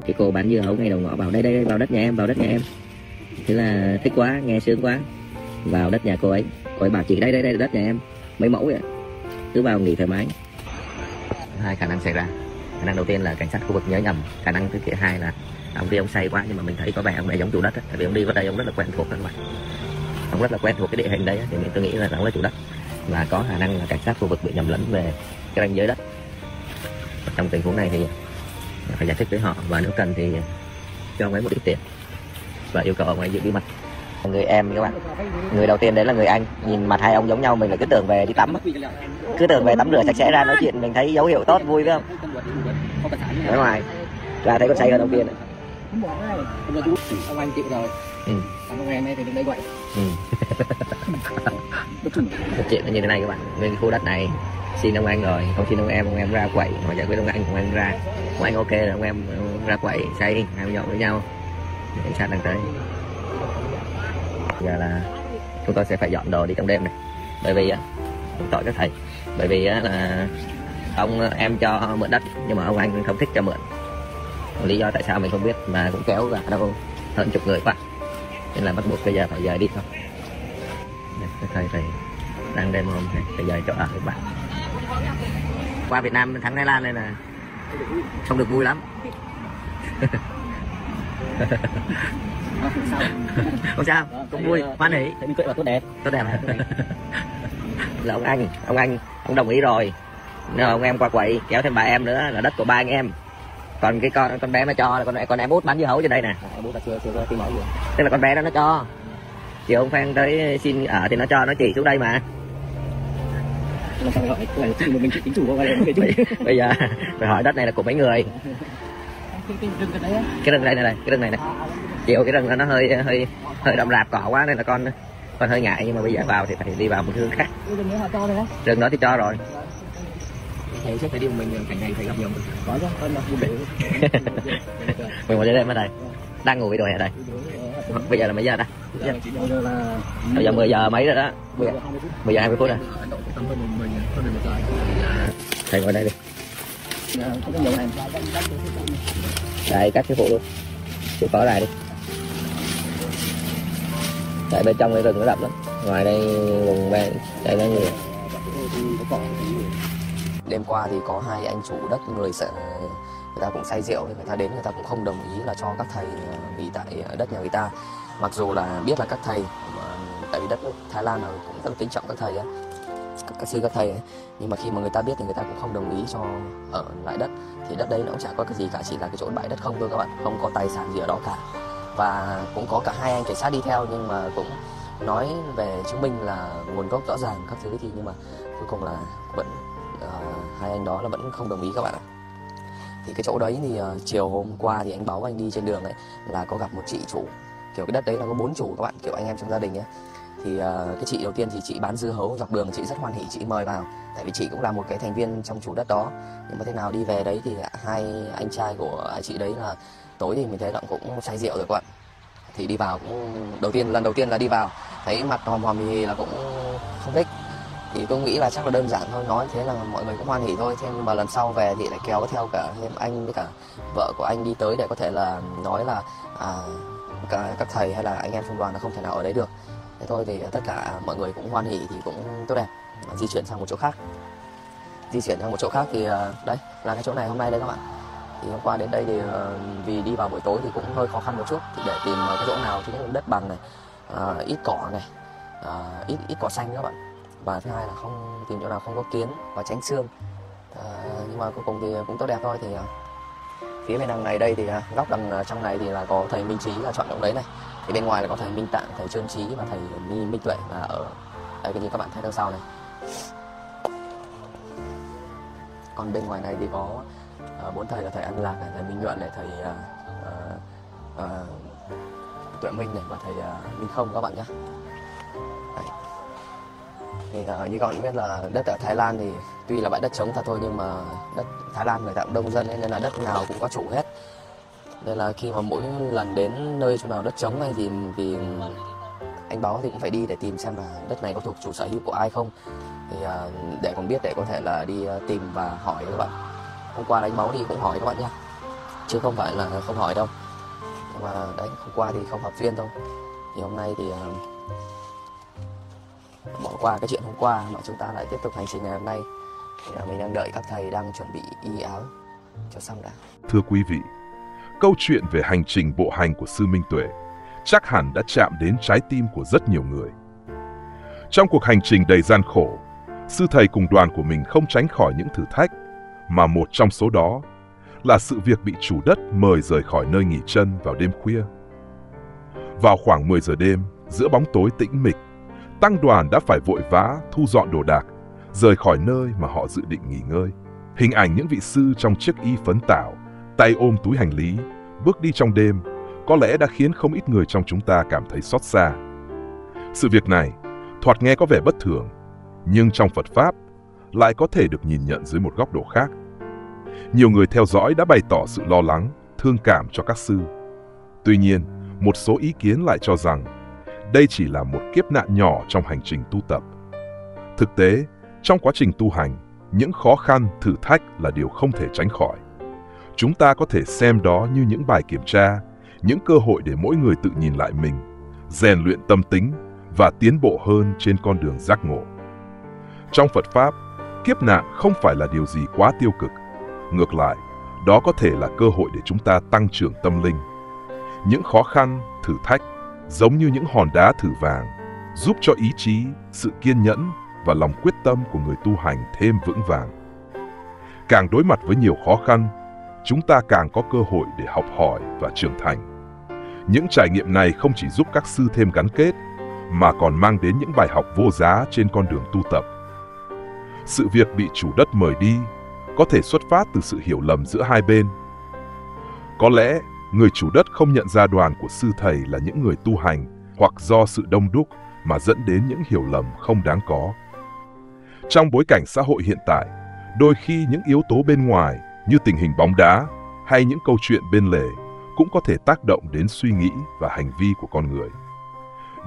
Cái cô bán dưa hấu ngay đầu ngõ bảo đây đây vào đất nhà em, vào đất nhà em. Thế là thích quá, nghe sướng quá, vào đất nhà cô ấy bảo chị đây đây đây là đất nhà em, mấy mẫu vậy, cứ vào nghỉ thoải mái. Hai khả năng xảy ra. Khả năng đầu tiên là cảnh sát khu vực nhớ nhầm. Khả năng thứ hai là ông đi ông say quá, nhưng mà mình thấy có vẻ ông này giống chủ đất ấy. Tại vì ông đi vào đây ông rất là quen thuộc các bạn, ông rất là quen thuộc cái địa hình đây ấy. Thì tôi nghĩ là ông là chủ đất, và có khả năng là cảnh sát khu vực bị nhầm lẫn về cái ranh giới đất. Trong tình huống này thì phải giải thích với họ, và nếu cần thì cho ông ấy một ít tiền và yêu cầu ông ấy giữ bí mật. Người em các bạn, người đầu tiên đấy là người anh. Nhìn mặt hai ông giống nhau, mình là cứ tưởng về đi tắm, cứ tưởng về tắm rửa sạch sẽ ra nói chuyện, mình thấy dấu hiệu tốt vui phải không? Ở ngoài ra thấy con say hơn ông kia này. Ông anh chịu rồi. Ông em ấy thì đừng đây vậy. Chuyện là như thế này các bạn, nguyên khu đất này xin ông anh rồi, không xin ông em ra quậy, mà giải quyết ông anh ra, ông anh ok rồi, ông em ra quậy say hai nhậu với nhau, cảnh sát đang tới. Giờ là chúng tôi sẽ phải dọn đồ đi trong đêm này, bởi vì tội các thầy, bởi vì là ông em cho mượn đất nhưng mà ông anh không thích cho mượn, lý do tại sao mình không biết, mà cũng kéo cả đâu hơn chục người quá, nên là bắt buộc bây giờ phải dời đi thôi. Các thầy phải đang đêm hôm phải dời chỗ ở các bạn. Qua Việt Nam thắng Thái Lan nên là không được vui lắm. Không sao, cũng vui, hoan hỉ. Mình cười là tốt đẹp. Tốt đẹp. Là ông đồng ý rồi. Nên ông em qua quậy kéo thêm bà em nữa, là đất của ba anh em. Còn cái con bé nó cho là con em út bán dưa hấu trên đây nè. Tức là con bé đó nó cho. Chiều ông Phan tới xin ở thì nó cho, nó chỉ xuống đây mà. Bây giờ phải hỏi đất này là của mấy người. Cái rừng đây này, cái rừng này này. Chiều cái rừng nó hơi rậm rạp cỏ quá nên là con hơi ngại, nhưng mà bây giờ vào thì phải đi vào một hướng khác. Rừng đó thì cho rồi. Thầy sẽ phải đi một mình, cảnh này thầy gặp nhiều người. Có chứ, con mặc bộ. Mình một đêm ở đây. Đang ngủ rồi ở đây. Bây giờ là mấy giờ ta? Bây giờ 10 giờ mấy rồi đó. 10 giờ 20 phút rồi. Thầy ngồi đây đi. Đây cắt cái phụ luôn. Chịu khó lại đi. Tại bên trong cái rừng nó đậm lắm. Ngoài đây vùng bên đây nó nhiều. Đêm qua thì có hai anh chủ đất người ta cũng say rượu, người ta đến người ta cũng không đồng ý là cho các thầy nghỉ tại đất nhà người ta, mặc dù là biết là các thầy tại vì đất nước Thái Lan là cũng rất là kính trọng các thầy ấy, các sư các thầy ấy. Nhưng mà khi mà người ta biết thì người ta cũng không đồng ý cho ở lại đất, thì đất đấy nó cũng chả có cái gì cả, chỉ là cái chỗ bãi đất không thôi các bạn, không có tài sản gì ở đó cả. Và cũng có cả hai anh cảnh sát đi theo, nhưng mà cũng nói về chứng minh là nguồn gốc rõ ràng các thứ, thì nhưng mà cuối cùng là vẫn hai anh đó là vẫn không đồng ý các bạn ạ. Thì cái chỗ đấy thì chiều hôm qua thì anh báo anh đi trên đường ấy là có gặp một chị chủ, kiểu cái đất đấy là có 4 chủ các bạn, kiểu anh em trong gia đình ấy. Thì cái chị đầu tiên thì chị bán dưa hấu dọc đường, chị rất hoan hỉ, chị mời vào, tại vì chị cũng là một cái thành viên trong chủ đất đó. Nhưng mà thế nào đi về đấy thì hai anh trai của chị đấy là tối thì mình thấy là cũng say rượu rồi các bạn. Thì đi vào cũng lần đầu tiên là đi vào thấy mặt hòm hòm thì là cũng không thích. Thì tôi nghĩ là chắc là đơn giản thôi, nói thế là mọi người cũng hoan hỉ thôi. Thế nhưng mà lần sau về thì lại kéo theo cả thêm anh với cả vợ của anh đi tới để có thể là nói là các thầy hay là anh em trong đoàn là không thể nào ở đấy được. Thế thôi thì tất cả mọi người cũng hoan hỉ thì cũng tốt đẹp. Di chuyển sang một chỗ khác. Thì đây là cái chỗ này hôm nay đấy các bạn. Thì hôm qua đến đây thì vì đi vào buổi tối thì cũng hơi khó khăn một chút, thì để tìm cái chỗ nào thứ nhất là đất bằng này, ít cỏ này, ít cỏ xanh các bạn. Và thứ hai là không tìm chỗ nào không có kiến và tránh sương. Nhưng mà cuối cùng thì cũng tốt đẹp thôi. Thì phía bên đằng này đây thì góc đằng trong này thì là có thầy Minh Trí là chọn động đấy này. Thì bên ngoài là có thầy Minh Tạng, thầy Trơn Trí và thầy Minh Tuệ là ở đây, như các bạn thấy đằng sau này. Còn bên ngoài này thì có 4 thầy là thầy An Lạc này, thầy Minh Nhuận này, thầy Tuệ Minh này và thầy Minh Không các bạn nhé. Thì như các bạn biết là đất ở Thái Lan thì tuy là bãi đất trống thật thôi, nhưng mà đất Thái Lan người ta cũng đông dân ấy, nên là đất nào cũng có chủ hết. Nên là khi mà mỗi lần đến nơi chỗ nào đất trống này thì anh báo thì cũng phải đi để tìm xem là đất này có thuộc chủ sở hữu của ai không, thì để còn biết để có thể là đi tìm và hỏi các bạn. Hôm qua anh báo thì cũng hỏi các bạn nhé. chứ không phải là không hỏi đâu. Nhưng mà đấy, hôm qua thì không hợp duyên thôi. Thì hôm nay thì bỏ qua cái chuyện hôm qua mà chúng ta lại tiếp tục hành trình ngày hôm nay. Thì mình đang đợi các thầy đang chuẩn bị y áo cho xong đã. Thưa quý vị, câu chuyện về hành trình bộ hành của Sư Minh Tuệ chắc hẳn đã chạm đến trái tim của rất nhiều người. Trong cuộc hành trình đầy gian khổ, sư thầy cùng đoàn của mình không tránh khỏi những thử thách, mà một trong số đó là sự việc bị chủ đất mời rời khỏi nơi nghỉ chân vào đêm khuya. Vào khoảng 10 giờ đêm, giữa bóng tối tĩnh mịch, tăng đoàn đã phải vội vã thu dọn đồ đạc, rời khỏi nơi mà họ dự định nghỉ ngơi. Hình ảnh những vị sư trong chiếc y phấn tảo, tay ôm túi hành lý, bước đi trong đêm, có lẽ đã khiến không ít người trong chúng ta cảm thấy xót xa. Sự việc này thoạt nghe có vẻ bất thường, nhưng trong Phật Pháp lại có thể được nhìn nhận dưới một góc độ khác. Nhiều người theo dõi đã bày tỏ sự lo lắng, thương cảm cho các sư. Tuy nhiên, một số ý kiến lại cho rằng đây chỉ là một kiếp nạn nhỏ trong hành trình tu tập. Thực tế, trong quá trình tu hành, những khó khăn, thử thách là điều không thể tránh khỏi. Chúng ta có thể xem đó như những bài kiểm tra, những cơ hội để mỗi người tự nhìn lại mình, rèn luyện tâm tính và tiến bộ hơn trên con đường giác ngộ. Trong Phật Pháp, kiếp nạn không phải là điều gì quá tiêu cực. Ngược lại, đó có thể là cơ hội để chúng ta tăng trưởng tâm linh. Những khó khăn, thử thách giống như những hòn đá thử vàng, giúp cho ý chí, sự kiên nhẫn và lòng quyết tâm của người tu hành thêm vững vàng. Càng đối mặt với nhiều khó khăn, chúng ta càng có cơ hội để học hỏi và trưởng thành. Những trải nghiệm này không chỉ giúp các sư thêm gắn kết, mà còn mang đến những bài học vô giá trên con đường tu tập. Sự việc bị chủ đất mời đi có thể xuất phát từ sự hiểu lầm giữa hai bên. Có lẽ người chủ đất không nhận ra đoàn của sư thầy là những người tu hành, hoặc do sự đông đúc mà dẫn đến những hiểu lầm không đáng có. Trong bối cảnh xã hội hiện tại, đôi khi những yếu tố bên ngoài như tình hình bóng đá hay những câu chuyện bên lề cũng có thể tác động đến suy nghĩ và hành vi của con người.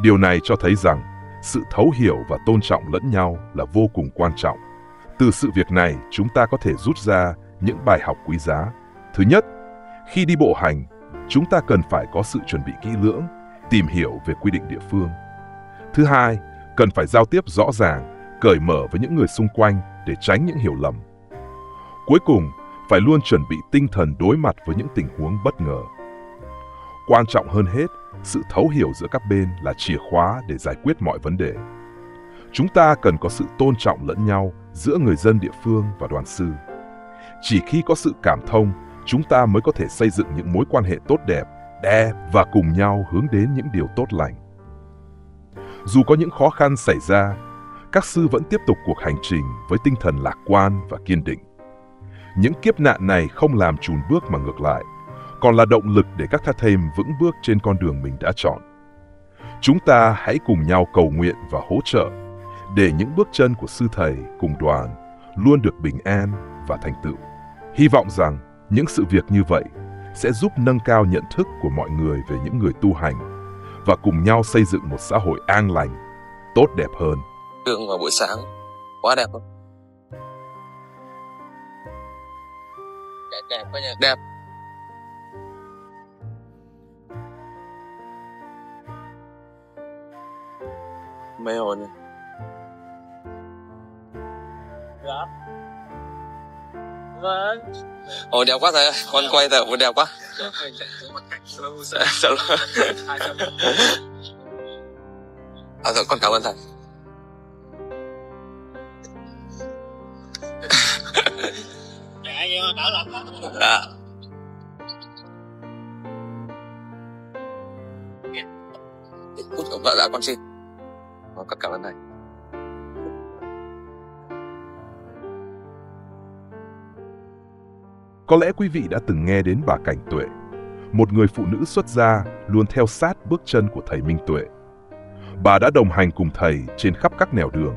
Điều này cho thấy rằng sự thấu hiểu và tôn trọng lẫn nhau là vô cùng quan trọng. Từ sự việc này, chúng ta có thể rút ra những bài học quý giá. Thứ nhất, khi đi bộ hành, chúng ta cần phải có sự chuẩn bị kỹ lưỡng, tìm hiểu về quy định địa phương. Thứ hai, cần phải giao tiếp rõ ràng, cởi mở với những người xung quanh để tránh những hiểu lầm. Cuối cùng, phải luôn chuẩn bị tinh thần đối mặt với những tình huống bất ngờ. Quan trọng hơn hết, sự thấu hiểu giữa các bên là chìa khóa để giải quyết mọi vấn đề. Chúng ta cần có sự tôn trọng lẫn nhau giữa người dân địa phương và đoàn sư. Chỉ khi có sự cảm thông, chúng ta mới có thể xây dựng những mối quan hệ tốt đẹp và cùng nhau hướng đến những điều tốt lành. Dù có những khó khăn xảy ra, các sư vẫn tiếp tục cuộc hành trình với tinh thần lạc quan và kiên định. Những kiếp nạn này không làm chùn bước mà ngược lại, còn là động lực để các thầy vững bước trên con đường mình đã chọn. Chúng ta hãy cùng nhau cầu nguyện và hỗ trợ để những bước chân của sư thầy cùng đoàn luôn được bình an và thành tựu. Hy vọng rằng những sự việc như vậy sẽ giúp nâng cao nhận thức của mọi người về những người tu hành và cùng nhau xây dựng một xã hội an lành, tốt đẹp hơn. Đường vào buổi sáng quá đẹp không? Đẹp quá nhỉ? Đẹp. Mê hồn này. Dạ. Vâng. Ồ đẹp quá thầy ơi, con quay thầy ồ đẹp quá. Rồi, con cảm ơn thầy. Dạ. Dạ con xin. Con cảm ơn thầy. Có lẽ quý vị đã từng nghe đến bà Cảnh Tuệ, một người phụ nữ xuất gia luôn theo sát bước chân của thầy Minh Tuệ. Bà đã đồng hành cùng thầy trên khắp các nẻo đường,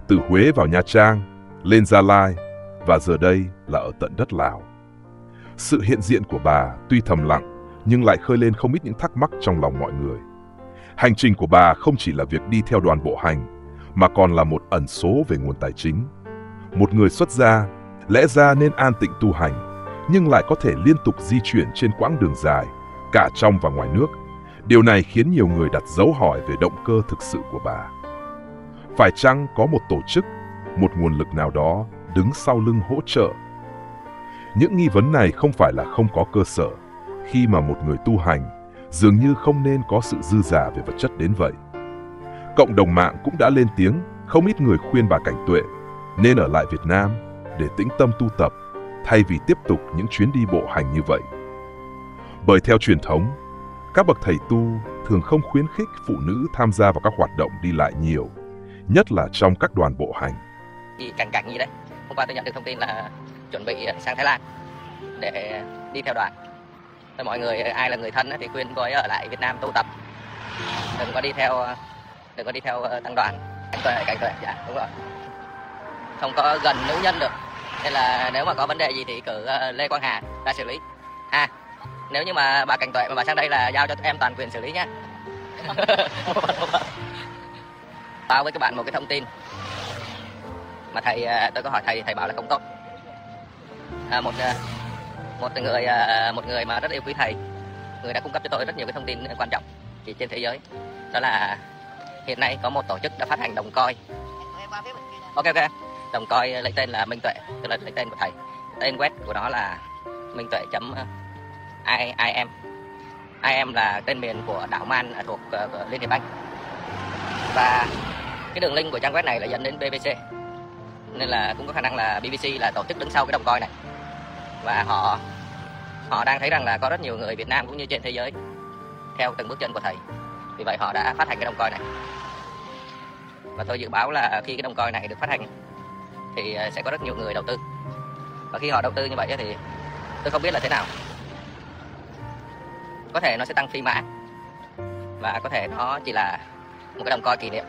từ Huế vào Nha Trang, lên Gia Lai và giờ đây là ở tận đất Lào. Sự hiện diện của bà tuy thầm lặng nhưng lại khơi lên không ít những thắc mắc trong lòng mọi người. Hành trình của bà không chỉ là việc đi theo đoàn bộ hành, mà còn là một ẩn số về nguồn tài chính. Một người xuất gia lẽ ra nên an tịnh tu hành, nhưng lại có thể liên tục di chuyển trên quãng đường dài, cả trong và ngoài nước. Điều này khiến nhiều người đặt dấu hỏi về động cơ thực sự của bà. Phải chăng có một tổ chức, một nguồn lực nào đó đứng sau lưng hỗ trợ? Những nghi vấn này không phải là không có cơ sở, khi mà một người tu hành dường như không nên có sự dư dả về vật chất đến vậy. Cộng đồng mạng cũng đã lên tiếng, không ít người khuyên bà Cảnh Tuệ nên ở lại Việt Nam để tĩnh tâm tu tập, thay vì tiếp tục những chuyến đi bộ hành như vậy. Bởi theo truyền thống, các bậc thầy tu thường không khuyến khích phụ nữ tham gia vào các hoạt động đi lại nhiều, nhất là trong các đoàn bộ hành. Cảnh gì đấy, hôm qua tôi nhận được thông tin là chuẩn bị sang Thái Lan để đi theo đoàn. Mọi người ai là người thân thì khuyên cô ấy ở lại Việt Nam tu tập, đừng có đi theo tăng đoàn. Cảnh tuệ, dạ đúng rồi, không có gần nữ nhân được, nên là nếu mà có vấn đề gì thì cử Lê Quang Hà ra xử lý. Nếu như mà bà Cảnh Tuệ mà bà sang đây là giao cho em toàn quyền xử lý nhé. Báo với các bạn một cái thông tin mà tôi có hỏi thầy bảo là không tốt. Một người mà rất yêu quý thầy, người đã cung cấp cho tôi rất nhiều cái thông tin quan trọng trên thế giới. Đó là hiện nay có một tổ chức đã phát hành đồng coin. Ok, đồng coin lấy tên là Minh Tuệ, tức là lấy tên của thầy. Tên web của nó là minh tuệ.im. IM là tên miền của đảo Man thuộc Liên Hiệp Anh. Và cái đường link của trang web này là dẫn đến BBC, nên là cũng có khả năng là BBC là tổ chức đứng sau cái đồng coin này. Và họ đang thấy rằng là có rất nhiều người Việt Nam cũng như trên thế giới theo từng bước chân của thầy, vì vậy họ đã phát hành cái đồng coin này. Và tôi dự báo là khi cái đồng coin này được phát hành thì sẽ có rất nhiều người đầu tư. Và khi họ đầu tư như vậy thì tôi không biết là thế nào, có thể nó sẽ tăng phi mã, và có thể nó chỉ là một cái đồng coin kỷ niệm,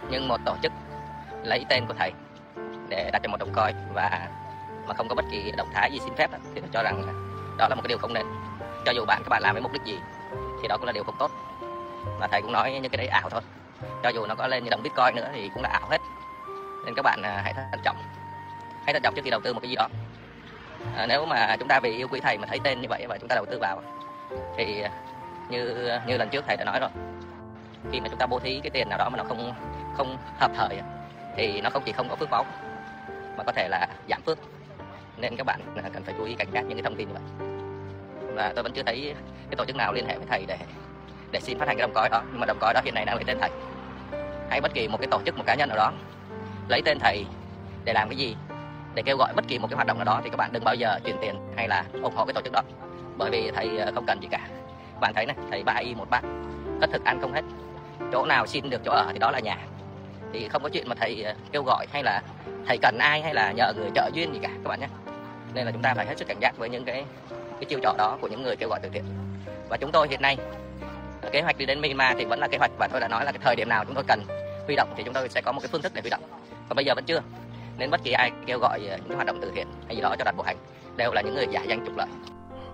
nhưng một tổ chức lấy tên của thầy để đặt cho một đồng coin và mà không có bất kỳ động thái gì xin phép thì tôi cho rằng đó là một cái điều không nên. Cho dù các bạn làm với mục đích gì thì đó cũng là điều không tốt. Và thầy cũng nói những cái đấy ảo thôi, cho dù nó có lên như đồng Bitcoin nữa thì cũng là ảo hết. Nên các bạn hãy thận trọng trước khi đầu tư một cái gì đó. Nếu mà chúng ta vì yêu quý thầy mà thấy tên như vậy và chúng ta đầu tư vào thì như lần trước thầy đã nói rồi, khi mà chúng ta bố thí cái tiền nào đó mà nó không hợp thời thì nó không chỉ không có phước báu mà có thể là giảm phước. Nên các bạn cần phải chú ý cảnh giác những cái thông tin như vậy. Và tôi vẫn chưa thấy cái tổ chức nào liên hệ với thầy để xin phát hành cái đồng coin đó. Nhưng mà đồng coin đó hiện nay đang lấy tên thầy, hay bất kỳ một cái tổ chức, một cá nhân nào đó lấy tên thầy để làm cái gì, để kêu gọi bất kỳ một cái hoạt động nào đó, thì các bạn đừng bao giờ chuyển tiền hay là ủng hộ cái tổ chức đó, bởi vì thầy không cần gì cả. Các bạn thấy này, thầy 3 y 1 bát, hết thực ăn không hết, chỗ nào xin được chỗ ở thì đó là nhà, thì không có chuyện mà thầy kêu gọi hay là thầy cần ai hay là nhờ người trợ duyên gì cả các bạn nhé. Nên là chúng ta phải hết sức cảnh giác với những cái chiêu trò đó của những người kêu gọi từ thiện. Và chúng tôi hiện nay kế hoạch đi đến Myanmar thì vẫn là kế hoạch, và tôi đã nói là cái thời điểm nào chúng tôi cần huy động thì chúng tôi sẽ có một cái phương thức để huy động. Còn bây giờ vẫn chưa, nên bất kỳ ai kêu gọi những cái hoạt động từ thiện hay gì đó cho đoàn bộ hành đều là những người giả danh trục lợi.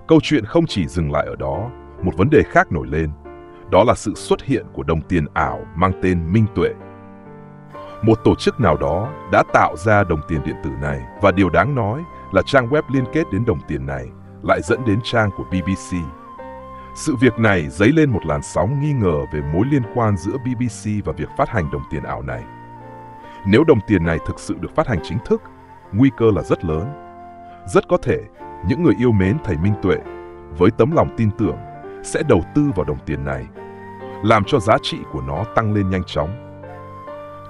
Câu chuyện không chỉ dừng lại ở đó, một vấn đề khác nổi lên, đó là sự xuất hiện của đồng tiền ảo mang tên Minh Tuệ. Một tổ chức nào đó đã tạo ra đồng tiền điện tử này, và điều đáng nói là trang web liên kết đến đồng tiền này lại dẫn đến trang của BBC. Sự việc này dấy lên một làn sóng nghi ngờ về mối liên quan giữa BBC và việc phát hành đồng tiền ảo này. Nếu đồng tiền này thực sự được phát hành chính thức, nguy cơ là rất lớn. Rất có thể, những người yêu mến thầy Minh Tuệ với tấm lòng tin tưởng sẽ đầu tư vào đồng tiền này, làm cho giá trị của nó tăng lên nhanh chóng.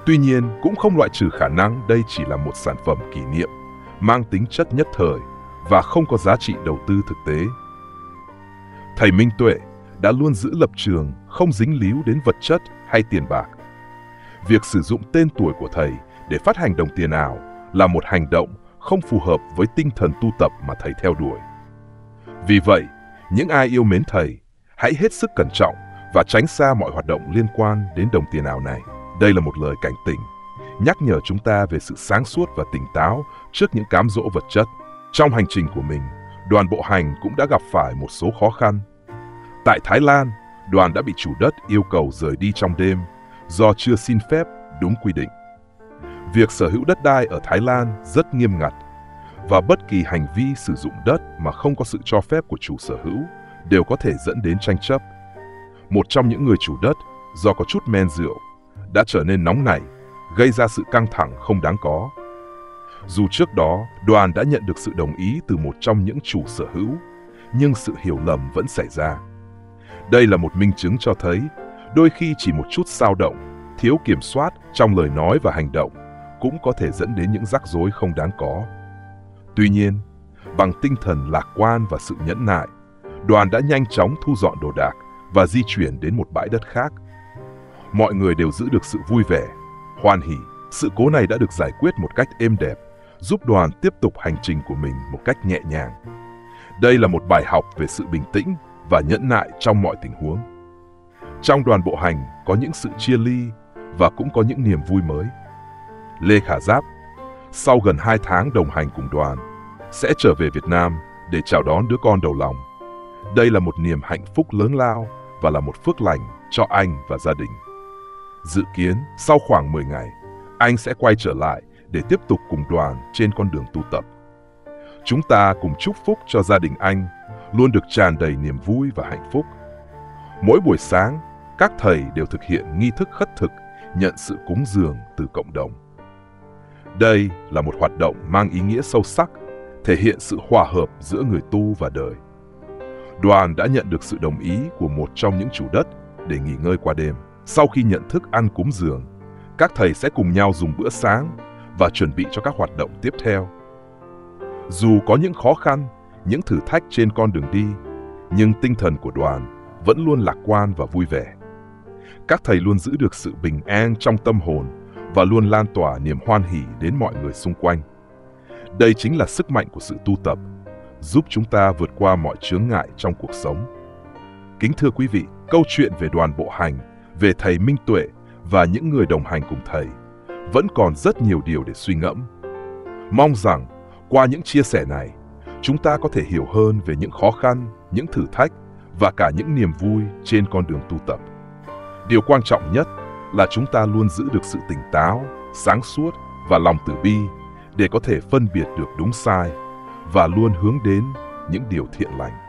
Tuy nhiên, cũng không loại trừ khả năng đây chỉ là một sản phẩm kỷ niệm, mang tính chất nhất thời và không có giá trị đầu tư thực tế. Thầy Minh Tuệ đã luôn giữ lập trường không dính líu đến vật chất hay tiền bạc. Việc sử dụng tên tuổi của thầy để phát hành đồng tiền ảo là một hành động không phù hợp với tinh thần tu tập mà thầy theo đuổi. Vì vậy, những ai yêu mến thầy, hãy hết sức cẩn trọng và tránh xa mọi hoạt động liên quan đến đồng tiền ảo này. Đây là một lời cảnh tỉnh, nhắc nhở chúng ta về sự sáng suốt và tỉnh táo trước những cám dỗ vật chất. Trong hành trình của mình, đoàn bộ hành cũng đã gặp phải một số khó khăn. Tại Thái Lan, đoàn đã bị chủ đất yêu cầu rời đi trong đêm do chưa xin phép đúng quy định. Việc sở hữu đất đai ở Thái Lan rất nghiêm ngặt. và bất kỳ hành vi sử dụng đất mà không có sự cho phép của chủ sở hữu đều có thể dẫn đến tranh chấp. Một trong những người chủ đất, do có chút men rượu, đã trở nên nóng nảy, gây ra sự căng thẳng không đáng có. Dù trước đó, Đoàn đã nhận được sự đồng ý từ một trong những chủ sở hữu, nhưng sự hiểu lầm vẫn xảy ra. Đây là một minh chứng cho thấy, đôi khi chỉ một chút xao động, thiếu kiểm soát trong lời nói và hành động cũng có thể dẫn đến những rắc rối không đáng có. Tuy nhiên, bằng tinh thần lạc quan và sự nhẫn nại, Đoàn đã nhanh chóng thu dọn đồ đạc và di chuyển đến một bãi đất khác. Mọi người đều giữ được sự vui vẻ, hoan hỉ. Sự cố này đã được giải quyết một cách êm đẹp, giúp Đoàn tiếp tục hành trình của mình một cách nhẹ nhàng. Đây là một bài học về sự bình tĩnh và nhẫn nại trong mọi tình huống. Trong đoàn bộ hành có những sự chia ly và cũng có những niềm vui mới. Lê Khả Giáp, sau gần 2 tháng đồng hành cùng đoàn, sẽ trở về Việt Nam để chào đón đứa con đầu lòng. Đây là một niềm hạnh phúc lớn lao và là một phước lành cho anh và gia đình. Dự kiến sau khoảng 10 ngày, anh sẽ quay trở lại để tiếp tục cùng đoàn trên con đường tu tập. Chúng ta cùng chúc phúc cho gia đình anh luôn được tràn đầy niềm vui và hạnh phúc. Mỗi buổi sáng, các thầy đều thực hiện nghi thức khất thực, nhận sự cúng dường từ cộng đồng. Đây là một hoạt động mang ý nghĩa sâu sắc, thể hiện sự hòa hợp giữa người tu và đời. Đoàn đã nhận được sự đồng ý của một trong những chủ đất để nghỉ ngơi qua đêm. Sau khi nhận thức ăn cúng dường, các thầy sẽ cùng nhau dùng bữa sáng và chuẩn bị cho các hoạt động tiếp theo. Dù có những khó khăn, những thử thách trên con đường đi, nhưng tinh thần của đoàn vẫn luôn lạc quan và vui vẻ. Các thầy luôn giữ được sự bình an trong tâm hồn và luôn lan tỏa niềm hoan hỉ đến mọi người xung quanh. Đây chính là sức mạnh của sự tu tập, giúp chúng ta vượt qua mọi chướng ngại trong cuộc sống. Kính thưa quý vị, câu chuyện về đoàn bộ hành, về thầy Minh Tuệ và những người đồng hành cùng thầy vẫn còn rất nhiều điều để suy ngẫm. Mong rằng qua những chia sẻ này, chúng ta có thể hiểu hơn về những khó khăn, những thử thách và cả những niềm vui trên con đường tu tập. Điều quan trọng nhất là chúng ta luôn giữ được sự tỉnh táo, sáng suốt và lòng từ bi để có thể phân biệt được đúng sai và luôn hướng đến những điều thiện lành.